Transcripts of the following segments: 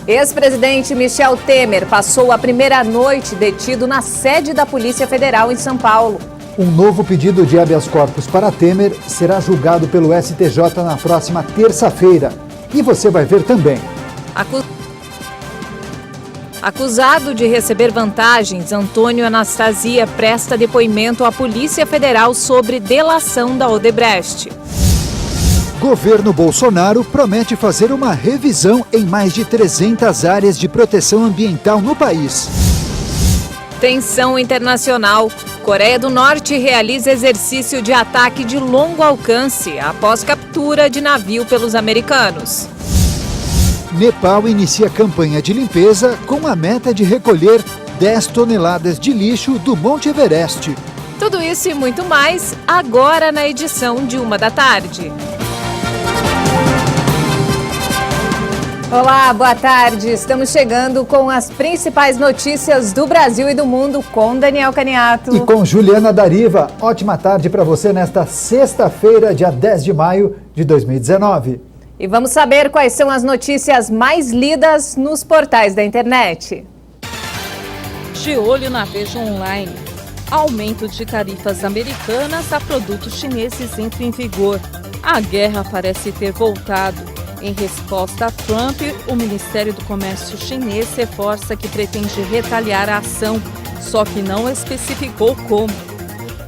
Ex-presidente Michel Temer passou a primeira noite detido na sede da Polícia Federal em São Paulo. Um novo pedido de habeas corpus para Temer será julgado pelo STJ na próxima terça-feira. E você vai ver também. Acusado de receber vantagens, Antônio Anastasia presta depoimento à Polícia Federal sobre delação da Odebrecht. Governo Bolsonaro promete fazer uma revisão em mais de 300 áreas de proteção ambiental no país. Tensão internacional. Coreia do Norte realiza exercício de ataque de longo alcance após captura de navio pelos americanos. Nepal inicia campanha de limpeza com a meta de recolher 10 toneladas de lixo do Monte Everest. Tudo isso e muito mais agora na edição de 1h. Olá, boa tarde. Estamos chegando com as principais notícias do Brasil e do mundo com Daniel Caniato. E com Juliana Dariva. Ótima tarde para você nesta sexta-feira, dia 10 de maio de 2019. E vamos saber quais são as notícias mais lidas nos portais da internet. De olho na Veja Online. Aumento de tarifas americanas a produtos chineses entra em vigor. A guerra parece ter voltado. Em resposta a Trump, o Ministério do Comércio chinês reforça que pretende retaliar a ação, só que não especificou como.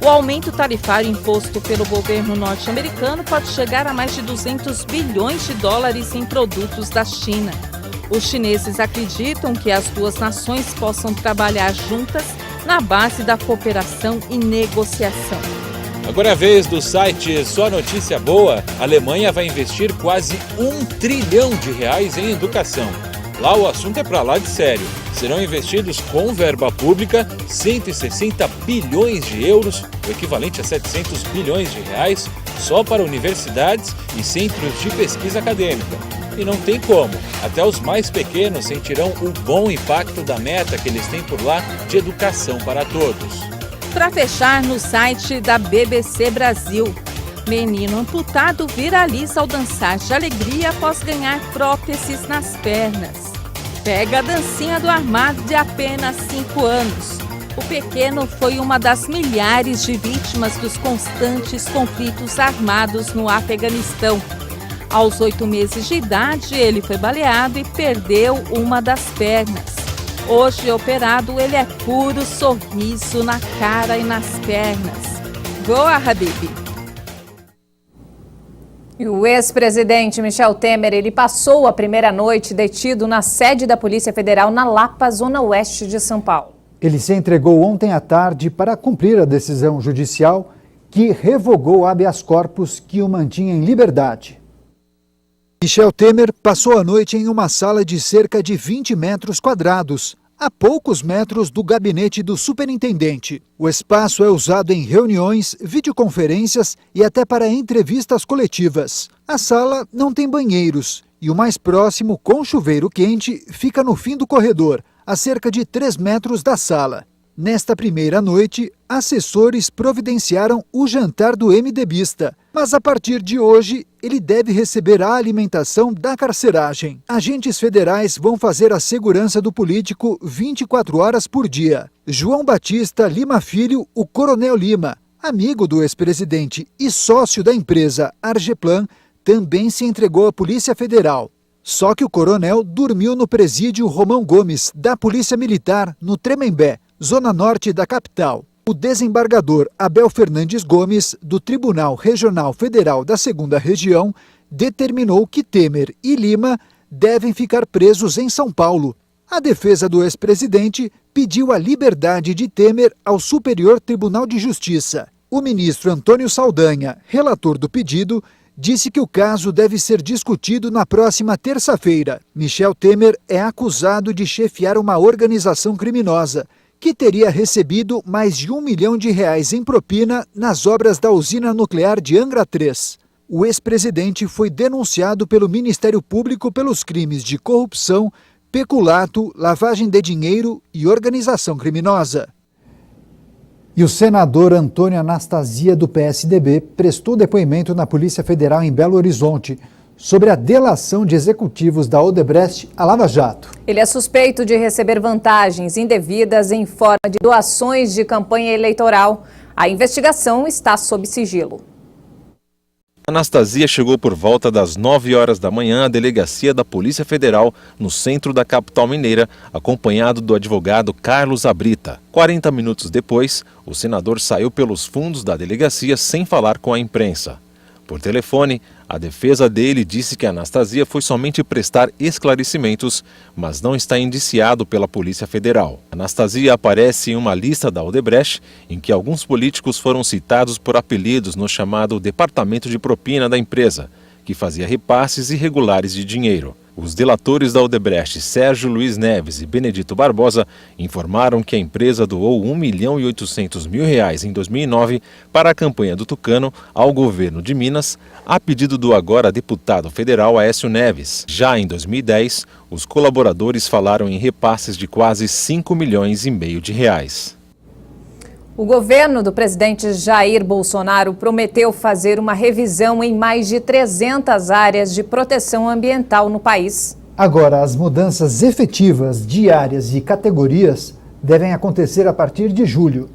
O aumento tarifário imposto pelo governo norte-americano pode chegar a mais de 200 bilhões de dólares em produtos da China. Os chineses acreditam que as duas nações possam trabalhar juntas na base da cooperação e negociação. Agora é a vez do site Só Notícia Boa. A Alemanha vai investir quase R$1 trilhão em educação. Lá o assunto é para lá de sério. Serão investidos com verba pública 160 bilhões de euros, o equivalente a 700 bilhões de reais, só para universidades e centros de pesquisa acadêmica. E não tem como, até os mais pequenos sentirão o bom impacto da meta que eles têm por lá de educação para todos. Para fechar, no site da BBC Brasil, menino amputado viraliza ao dançar de alegria após ganhar próteses nas pernas. Pega a dancinha do armado de apenas 5 anos. O pequeno foi uma das milhares de vítimas dos constantes conflitos armados no Afeganistão. Aos 8 meses de idade, ele foi baleado e perdeu uma das pernas. Hoje, operado, ele é puro sorriso na cara e nas pernas. Boa, Habib! E o ex-presidente Michel Temer, ele passou a primeira noite detido na sede da Polícia Federal na Lapa, zona oeste de São Paulo. Ele se entregou ontem à tarde para cumprir a decisão judicial que revogou o habeas corpus que o mantinha em liberdade. Michel Temer passou a noite em uma sala de cerca de 20 metros quadrados, a poucos metros do gabinete do superintendente. O espaço é usado em reuniões, videoconferências e até para entrevistas coletivas. A sala não tem banheiros e o mais próximo, com chuveiro quente, fica no fim do corredor, a cerca de 3 metros da sala. Nesta primeira noite, assessores providenciaram o jantar do MDBista, mas a partir de hoje ele deve receber a alimentação da carceragem. Agentes federais vão fazer a segurança do político 24 horas por dia. João Batista Lima Filho, o Coronel Lima, amigo do ex-presidente e sócio da empresa Argeplan, também se entregou à Polícia Federal. Só que o coronel dormiu no presídio Romão Gomes, da Polícia Militar, no Tremembé, zona norte da capital. O desembargador Abel Fernandes Gomes, do Tribunal Regional Federal da 2ª Região, determinou que Temer e Lima devem ficar presos em São Paulo. A defesa do ex-presidente pediu a liberdade de Temer ao Superior Tribunal de Justiça. O ministro Antônio Saldanha, relator do pedido, disse que o caso deve ser discutido na próxima terça-feira. Michel Temer é acusado de chefiar uma organização criminosa que teria recebido mais de R$1 milhão em propina nas obras da usina nuclear de Angra 3. O ex-presidente foi denunciado pelo Ministério Público pelos crimes de corrupção, peculato, lavagem de dinheiro e organização criminosa. E o senador Antônio Anastasia, do PSDB, prestou depoimento na Polícia Federal em Belo Horizonte. sobre a delação de executivos da Odebrecht à Lava Jato. Ele é suspeito de receber vantagens indevidas em forma de doações de campanha eleitoral. A investigação está sob sigilo. Anastasia chegou por volta das 9 horas da manhã à delegacia da Polícia Federal, no centro da capital mineira, acompanhado do advogado Carlos Abrita. 40 minutos depois, o senador saiu pelos fundos da delegacia sem falar com a imprensa. Por telefone, a defesa dele disse que Anastasia foi somente prestar esclarecimentos, mas não está indiciado pela Polícia Federal. Anastasia aparece em uma lista da Odebrecht, em que alguns políticos foram citados por apelidos no chamado Departamento de Propina da empresa, que fazia repasses irregulares de dinheiro. Os delatores da Odebrecht, Sérgio Luiz Neves e Benedito Barbosa, informaram que a empresa doou R$ 1.800.000 em 2009 para a campanha do Tucano ao governo de Minas, a pedido do agora deputado federal Aécio Neves. Já em 2010, os colaboradores falaram em repasses de quase R$ 5,5 milhões. O governo do presidente Jair Bolsonaro prometeu fazer uma revisão em mais de 300 áreas de proteção ambiental no país. Agora, as mudanças efetivas de áreas e categorias devem acontecer a partir de julho.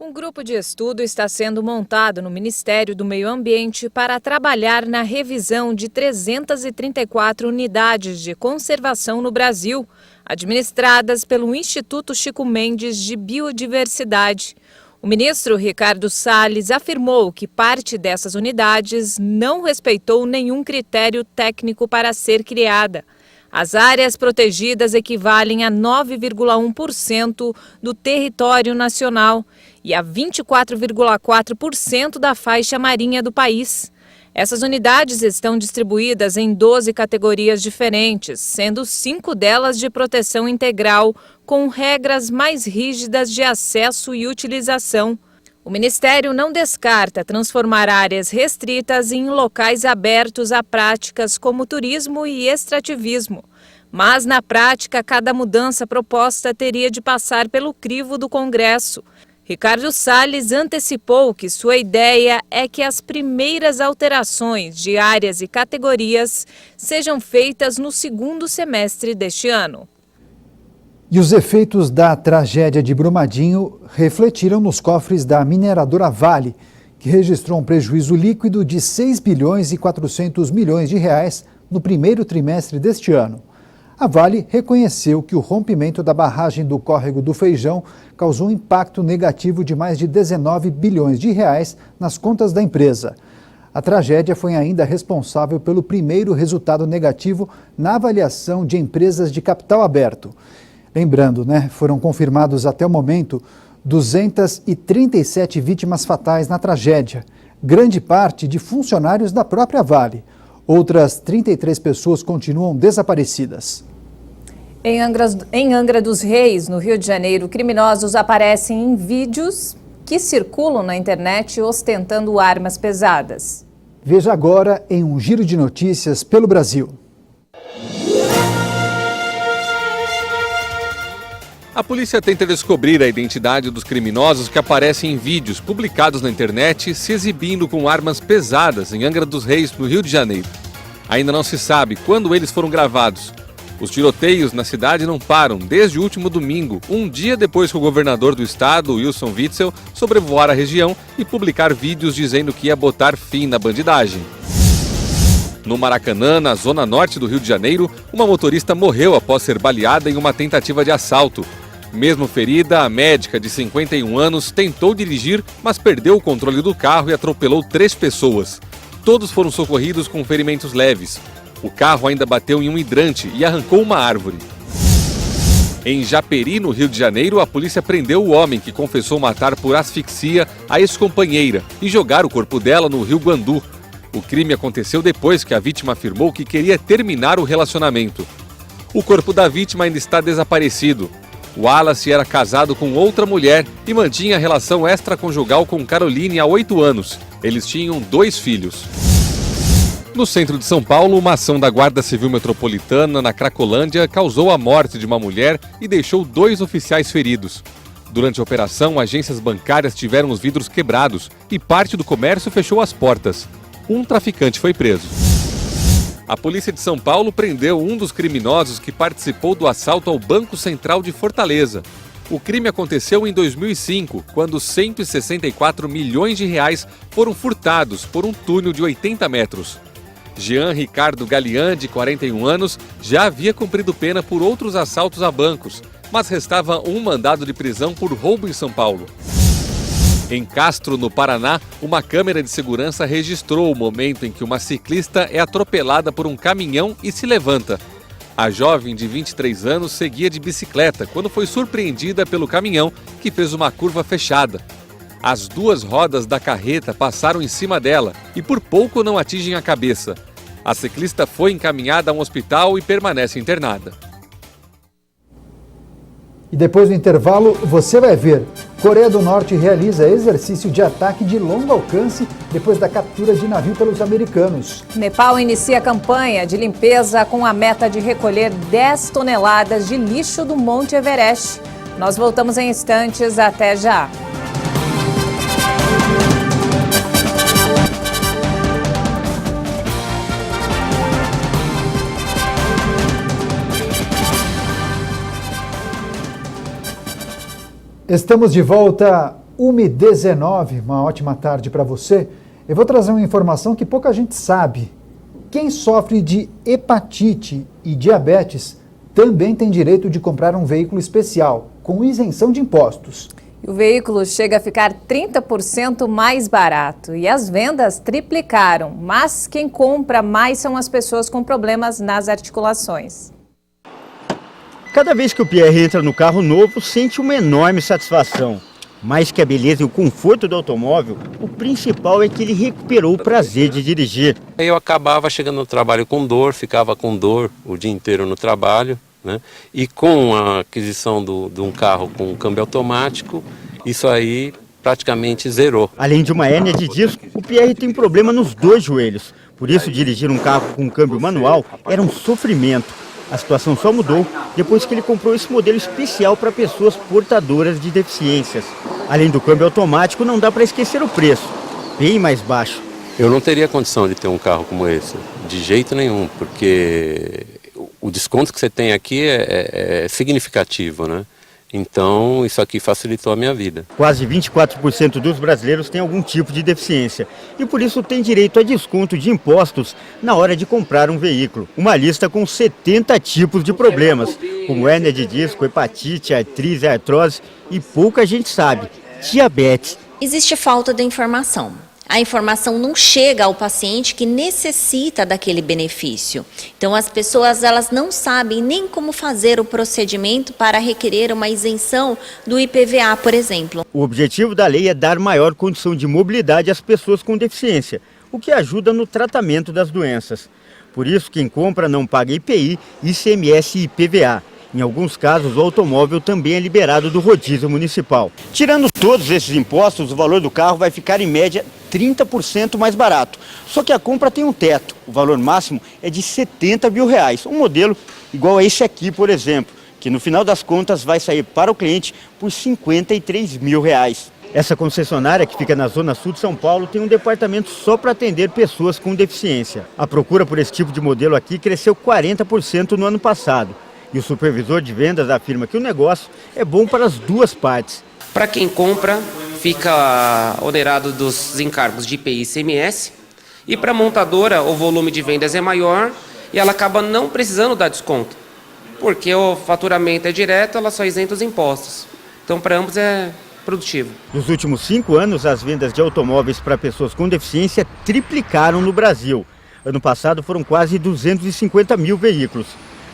Um grupo de estudo está sendo montado no Ministério do Meio Ambiente para trabalhar na revisão de 334 unidades de conservação no Brasil, administradas pelo Instituto Chico Mendes de Biodiversidade. O ministro Ricardo Salles afirmou que parte dessas unidades não respeitou nenhum critério técnico para ser criada. As áreas protegidas equivalem a 9,1% do território nacional e a 24,4% da faixa marinha do país. Essas unidades estão distribuídas em 12 categorias diferentes, sendo 5 delas de proteção integral, com regras mais rígidas de acesso e utilização. O Ministério não descarta transformar áreas restritas em locais abertos a práticas como turismo e extrativismo. Mas, na prática, cada mudança proposta teria de passar pelo crivo do Congresso. Ricardo Salles antecipou que sua ideia é que as primeiras alterações de áreas e categorias sejam feitas no segundo semestre deste ano. E os efeitos da tragédia de Brumadinho refletiram nos cofres da mineradora Vale, que registrou um prejuízo líquido de R$ 6,4 bilhões no primeiro trimestre deste ano. A Vale reconheceu que o rompimento da barragem do Córrego do Feijão causou um impacto negativo de mais de R$ 19 bilhões nas contas da empresa. A tragédia foi ainda responsável pelo primeiro resultado negativo na avaliação de empresas de capital aberto. Lembrando, foram confirmados até o momento 237 vítimas fatais na tragédia, grande parte de funcionários da própria Vale. Outras 33 pessoas continuam desaparecidas. Em Angra dos Reis, no Rio de Janeiro, criminosos aparecem em vídeos que circulam na internet ostentando armas pesadas. Veja agora em um giro de notícias pelo Brasil. A polícia tenta descobrir a identidade dos criminosos que aparecem em vídeos publicados na internet se exibindo com armas pesadas em Angra dos Reis, no Rio de Janeiro. Ainda não se sabe quando eles foram gravados. Os tiroteios na cidade não param desde o último domingo, um dia depois que o governador do estado, Wilson Witzel, sobrevoar a região e publicar vídeos dizendo que ia botar fim na bandidagem. No Maracanã, na zona norte do Rio de Janeiro, uma motorista morreu após ser baleada em uma tentativa de assalto. Mesmo ferida, a médica de 51 anos tentou dirigir, mas perdeu o controle do carro e atropelou 3 pessoas. Todos foram socorridos com ferimentos leves. O carro ainda bateu em um hidrante e arrancou uma árvore. Em Japeri, no Rio de Janeiro, a polícia prendeu o homem que confessou matar por asfixia a ex-companheira e jogar o corpo dela no Rio Guandu. O crime aconteceu depois que a vítima afirmou que queria terminar o relacionamento. O corpo da vítima ainda está desaparecido. O Wallace era casado com outra mulher e mantinha relação extraconjugal com Caroline há 8 anos. Eles tinham 2 filhos. No centro de São Paulo, uma ação da Guarda Civil Metropolitana na Cracolândia causou a morte de uma mulher e deixou 2 oficiais feridos. Durante a operação, agências bancárias tiveram os vidros quebrados e parte do comércio fechou as portas. Um traficante foi preso. A polícia de São Paulo prendeu um dos criminosos que participou do assalto ao Banco Central de Fortaleza. O crime aconteceu em 2005, quando 164 milhões de reais foram furtados por um túnel de 80 metros. Jean Ricardo Galian, de 41 anos, já havia cumprido pena por outros assaltos a bancos, mas restava um mandado de prisão por roubo em São Paulo. Em Castro, no Paraná, uma câmera de segurança registrou o momento em que uma ciclista é atropelada por um caminhão e se levanta. A jovem de 23 anos seguia de bicicleta quando foi surpreendida pelo caminhão, que fez uma curva fechada. As duas rodas da carreta passaram em cima dela e por pouco não atingem a cabeça. A ciclista foi encaminhada a um hospital e permanece internada. E depois do intervalo, você vai ver. Coreia do Norte realiza exercício de ataque de longo alcance depois da captura de navio pelos americanos. Nepal inicia a campanha de limpeza com a meta de recolher 10 toneladas de lixo do Monte Everest. Nós voltamos em instantes, até já. Estamos de volta, 1h19, uma ótima tarde para você. Eu vou trazer uma informação que pouca gente sabe. Quem sofre de hepatite e diabetes também tem direito de comprar um veículo especial, com isenção de impostos. O veículo chega a ficar 30% mais barato e as vendas triplicaram, mas quem compra mais são as pessoas com problemas nas articulações. Cada vez que o Pierre entra no carro novo, sente uma enorme satisfação. Mais que a beleza e o conforto do automóvel, o principal é que ele recuperou o prazer de dirigir. Eu acabava chegando no trabalho com dor, ficava com dor o dia inteiro no trabalho, né? E com a aquisição de um carro com câmbio automático, isso aí praticamente zerou. Além de uma hérnia de disco, o Pierre tem problema nos dois joelhos. Por isso, dirigir um carro com câmbio manual era um sofrimento. A situação só mudou depois que ele comprou esse modelo especial para pessoas portadoras de deficiências. Além do câmbio automático, não dá para esquecer o preço, bem mais baixo. Eu não teria condição de ter um carro como esse, de jeito nenhum, porque o desconto que você tem aqui é significativo, né? Então, isso aqui facilitou a minha vida. Quase 24% dos brasileiros têm algum tipo de deficiência e por isso tem direito a desconto de impostos na hora de comprar um veículo. Uma lista com 70 tipos de problemas, como hérnia de disco, hepatite, artrite, artrose e pouca gente sabe, diabetes. Existe falta de informação. A informação não chega ao paciente que necessita daquele benefício. Então, as pessoas elas não sabem nem como fazer o procedimento para requerer uma isenção do IPVA, por exemplo. O objetivo da lei é dar maior condição de mobilidade às pessoas com deficiência, o que ajuda no tratamento das doenças. Por isso, quem compra não paga IPI, ICMS e IPVA. Em alguns casos, o automóvel também é liberado do rodízio municipal. Tirando todos esses impostos, o valor do carro vai ficar, em média, 30% mais barato. Só que a compra tem um teto. O valor máximo é de R$70 mil. Um modelo igual a esse aqui, por exemplo, que no final das contas vai sair para o cliente por R$53 mil. Essa concessionária, que fica na zona sul de São Paulo, tem um departamento só para atender pessoas com deficiência. A procura por esse tipo de modelo aqui cresceu 40% no ano passado. E o supervisor de vendas afirma que o negócio é bom para as duas partes. Para quem compra, fica onerado dos encargos de IPI e ICMS. E para a montadora, o volume de vendas é maior e ela acaba não precisando dar desconto. Porque o faturamento é direto, ela só isenta os impostos. Então, para ambos é produtivo. Nos últimos 5 anos, as vendas de automóveis para pessoas com deficiência triplicaram no Brasil. Ano passado foram quase 250 mil veículos.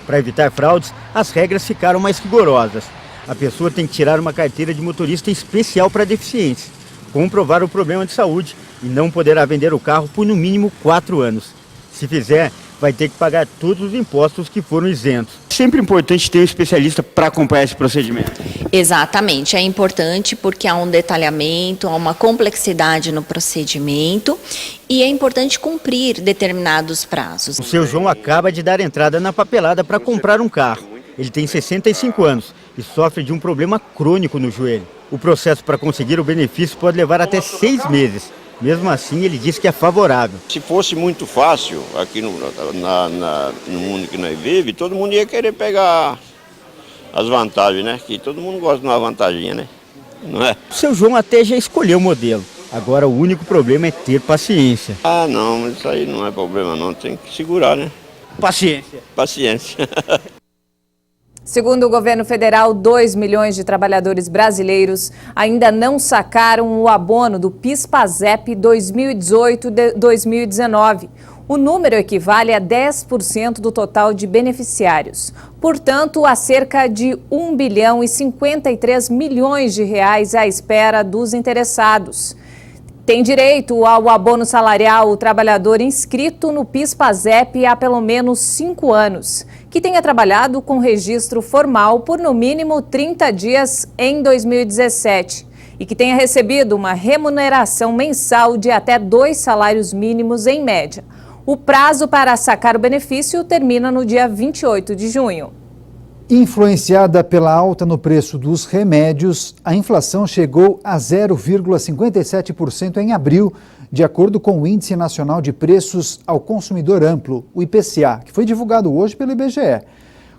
Para evitar fraudes, as regras ficaram mais rigorosas. A pessoa tem que tirar uma carteira de motorista especial para deficientes, comprovar o problema de saúde e não poderá vender o carro por no mínimo 4 anos. Se fizer, vai ter que pagar todos os impostos que foram isentos. Sempre importante ter um especialista para acompanhar esse procedimento. Exatamente, é importante porque há um detalhamento, há uma complexidade no procedimento e é importante cumprir determinados prazos. O seu João acaba de dar entrada na papelada para comprar um carro. Ele tem 65 anos e sofre de um problema crônico no joelho. O processo para conseguir o benefício pode levar até 6 meses. Mesmo assim, ele diz que é favorável. Se fosse muito fácil aqui no mundo que nós vivemos, todo mundo ia querer pegar as vantagens, né? Que todo mundo gosta de uma vantaginha, né? Não é? O seu João até já escolheu o modelo. Agora o único problema é ter paciência. Ah, não, isso aí não é problema não, tem que segurar, né? Paciência. Paciência. Segundo o governo federal, 2 milhões de trabalhadores brasileiros ainda não sacaram o abono do PIS/PASEP 2018-2019. O número equivale a 10% do total de beneficiários. Portanto, há cerca de 1 bilhão e 53 milhões de reais à espera dos interessados. Tem direito ao abono salarial o trabalhador inscrito no PIS/PASEP há pelo menos 5 anos, que tenha trabalhado com registro formal por no mínimo 30 dias em 2017 e que tenha recebido uma remuneração mensal de até 2 salários mínimos em média. O prazo para sacar o benefício termina no dia 28 de junho. Influenciada pela alta no preço dos remédios, a inflação chegou a 0,57% em abril, de acordo com o Índice Nacional de Preços ao Consumidor Amplo, o IPCA, que foi divulgado hoje pelo IBGE.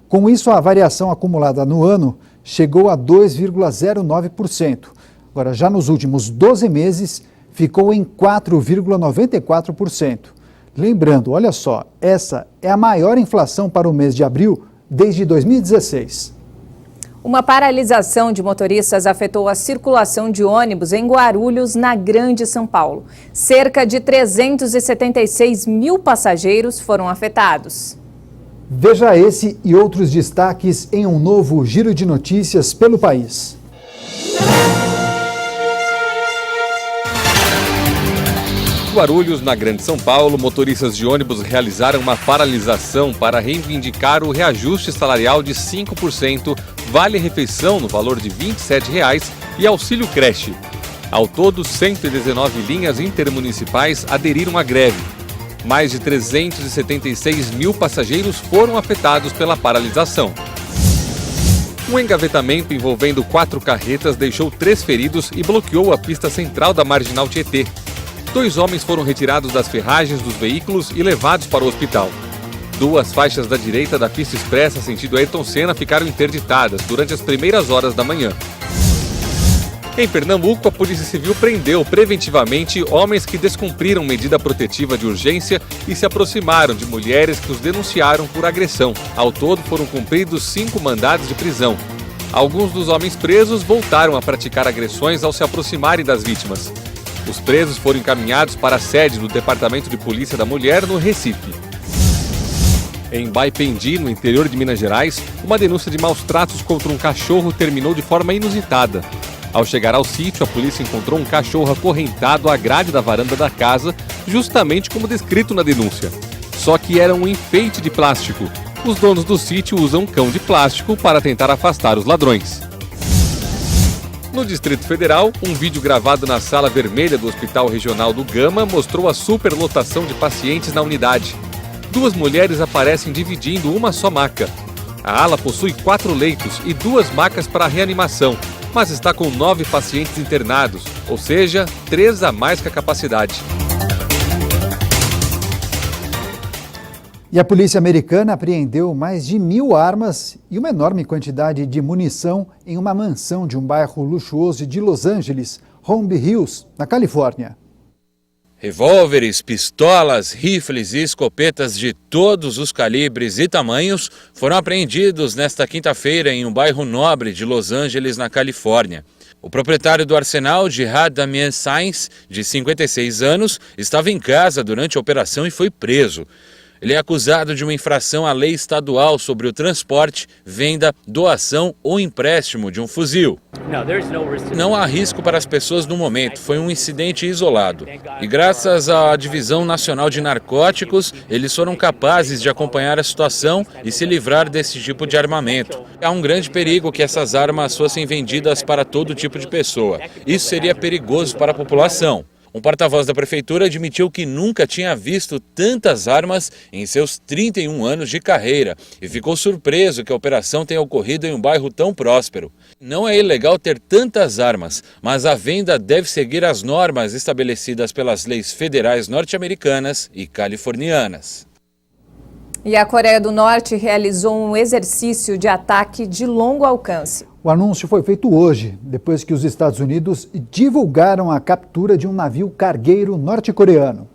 Com isso, a variação acumulada no ano chegou a 2,09%. Agora, já nos últimos 12 meses, ficou em 4,94%. Lembrando, olha só, essa é a maior inflação para o mês de abril desde 2016. Uma paralisação de motoristas afetou a circulação de ônibus em Guarulhos, na Grande São Paulo. Cerca de 376 mil passageiros foram afetados. Veja esse e outros destaques em um novo giro de notícias pelo país. Guarulhos, na Grande São Paulo, motoristas de ônibus realizaram uma paralisação para reivindicar o reajuste salarial de 5%, vale-refeição no valor de R$ 27,00 e auxílio creche. Ao todo, 119 linhas intermunicipais aderiram à greve. Mais de 376 mil passageiros foram afetados pela paralisação. Um engavetamento envolvendo 4 carretas deixou 3 feridos e bloqueou a pista central da Marginal Tietê. 2 homens foram retirados das ferragens dos veículos e levados para o hospital. 2 faixas da direita da pista expressa sentido Ayrton Senna ficaram interditadas durante as primeiras horas da manhã. Em Pernambuco, a Polícia Civil prendeu preventivamente homens que descumpriram medida protetiva de urgência e se aproximaram de mulheres que os denunciaram por agressão. Ao todo, foram cumpridos 5 mandados de prisão. Alguns dos homens presos voltaram a praticar agressões ao se aproximarem das vítimas. Os presos foram encaminhados para a sede do Departamento de Polícia da Mulher, no Recife. Em Baipendi, no interior de Minas Gerais, uma denúncia de maus-tratos contra um cachorro terminou de forma inusitada. Ao chegar ao sítio, a polícia encontrou um cachorro acorrentado à grade da varanda da casa, justamente como descrito na denúncia. Só que era um enfeite de plástico. Os donos do sítio usam cão de plástico para tentar afastar os ladrões. No Distrito Federal, um vídeo gravado na sala vermelha do Hospital Regional do Gama mostrou a superlotação de pacientes na unidade. 2 mulheres aparecem dividindo uma só maca. A ala possui 4 leitos e 2 macas para reanimação, mas está com 9 pacientes internados, ou seja, 3 a mais que a capacidade. E a polícia americana apreendeu mais de 1.000 armas e uma enorme quantidade de munição em uma mansão de um bairro luxuoso de Los Angeles, Holmby Hills, na Califórnia. Revólveres, pistolas, rifles e escopetas de todos os calibres e tamanhos foram apreendidos nesta quinta-feira em um bairro nobre de Los Angeles, na Califórnia. O proprietário do arsenal, Jihad Damien Sainz, de 56 anos, estava em casa durante a operação e foi preso. Ele é acusado de uma infração à lei estadual sobre o transporte, venda, doação ou empréstimo de um fuzil. Não há risco para as pessoas no momento, foi um incidente isolado. E graças à Divisão Nacional de Narcóticos, eles foram capazes de acompanhar a situação e se livrar desse tipo de armamento. Há um grande perigo que essas armas fossem vendidas para todo tipo de pessoa. Isso seria perigoso para a população. Um porta-voz da prefeitura admitiu que nunca tinha visto tantas armas em seus 31 anos de carreira e ficou surpreso que a operação tenha ocorrido em um bairro tão próspero. Não é ilegal ter tantas armas, mas a venda deve seguir as normas estabelecidas pelas leis federais norte-americanas e californianas. E a Coreia do Norte realizou um exercício de ataque de longo alcance. O anúncio foi feito hoje, depois que os Estados Unidos divulgaram a captura de um navio cargueiro norte-coreano.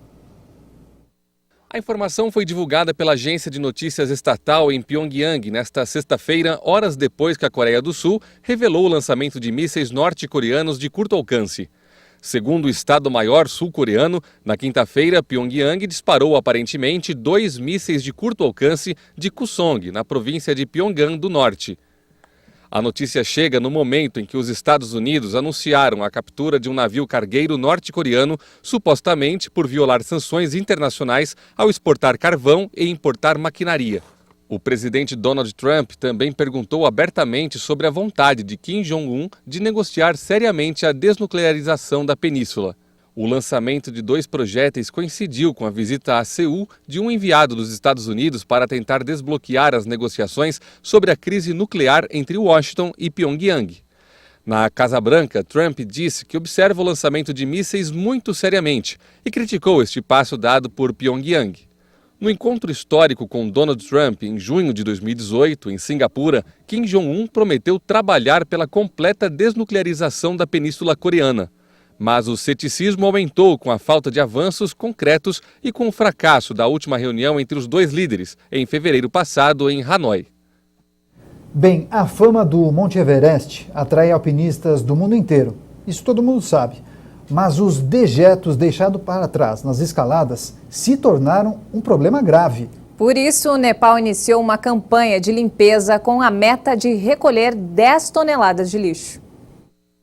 A informação foi divulgada pela agência de notícias estatal em Pyongyang nesta sexta-feira, horas depois que a Coreia do Sul revelou o lançamento de mísseis norte-coreanos de curto alcance. Segundo o Estado-Maior sul-coreano, na quinta-feira, Pyongyang disparou aparentemente 2 mísseis de curto alcance de Kusong, na província de Pyongan do Norte. A notícia chega no momento em que os Estados Unidos anunciaram a captura de um navio cargueiro norte-coreano, supostamente por violar sanções internacionais ao exportar carvão e importar maquinaria. O presidente Donald Trump também perguntou abertamente sobre a vontade de Kim Jong-un de negociar seriamente a desnuclearização da península. O lançamento de 2 projéteis coincidiu com a visita a Seul de um enviado dos Estados Unidos para tentar desbloquear as negociações sobre a crise nuclear entre Washington e Pyongyang. Na Casa Branca, Trump disse que observa o lançamento de mísseis muito seriamente e criticou este passo dado por Pyongyang. No encontro histórico com Donald Trump em junho de 2018, em Singapura, Kim Jong-un prometeu trabalhar pela completa desnuclearização da Península Coreana. Mas o ceticismo aumentou com a falta de avanços concretos e com o fracasso da última reunião entre os 2 líderes, em fevereiro passado, em Hanoi. Bem, a fama do Monte Everest atrai alpinistas do mundo inteiro. Isso todo mundo sabe. Mas os dejetos deixados para trás nas escaladas se tornaram um problema grave. Por isso, o Nepal iniciou uma campanha de limpeza com a meta de recolher 10 toneladas de lixo.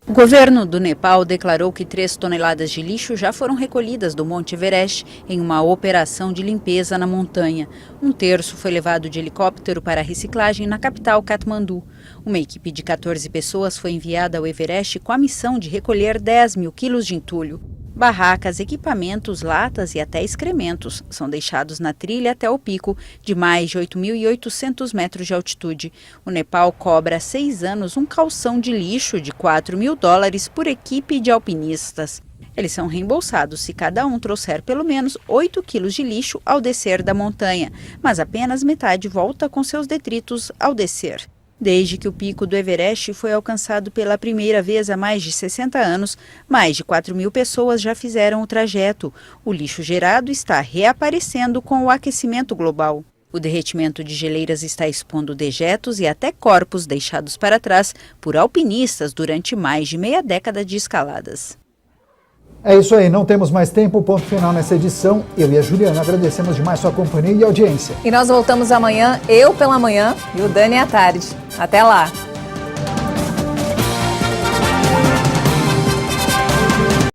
O governo do Nepal declarou que 3 toneladas de lixo já foram recolhidas do Monte Everest em uma operação de limpeza na montanha. 1/3 foi levado de helicóptero para a reciclagem na capital, Katmandu. Uma equipe de 14 pessoas foi enviada ao Everest com a missão de recolher 10 mil quilos de entulho. Barracas, equipamentos, latas e até excrementos são deixados na trilha até o pico, de mais de 8.800 metros de altitude. O Nepal cobra há 6 anos um calção de lixo de $4.000 por equipe de alpinistas. Eles são reembolsados se cada um trouxer pelo menos 8 quilos de lixo ao descer da montanha, mas apenas metade volta com seus detritos ao descer. Desde que o pico do Everest foi alcançado pela primeira vez há mais de 60 anos, mais de 4.000 pessoas já fizeram o trajeto. O lixo gerado está reaparecendo com o aquecimento global. O derretimento de geleiras está expondo dejetos e até corpos deixados para trás por alpinistas durante mais de meia década de escaladas. É isso aí, não temos mais tempo, ponto final nessa edição. Eu e a Juliana agradecemos demais sua companhia e audiência. E nós voltamos amanhã, eu pela manhã e o Dani à tarde. Até lá!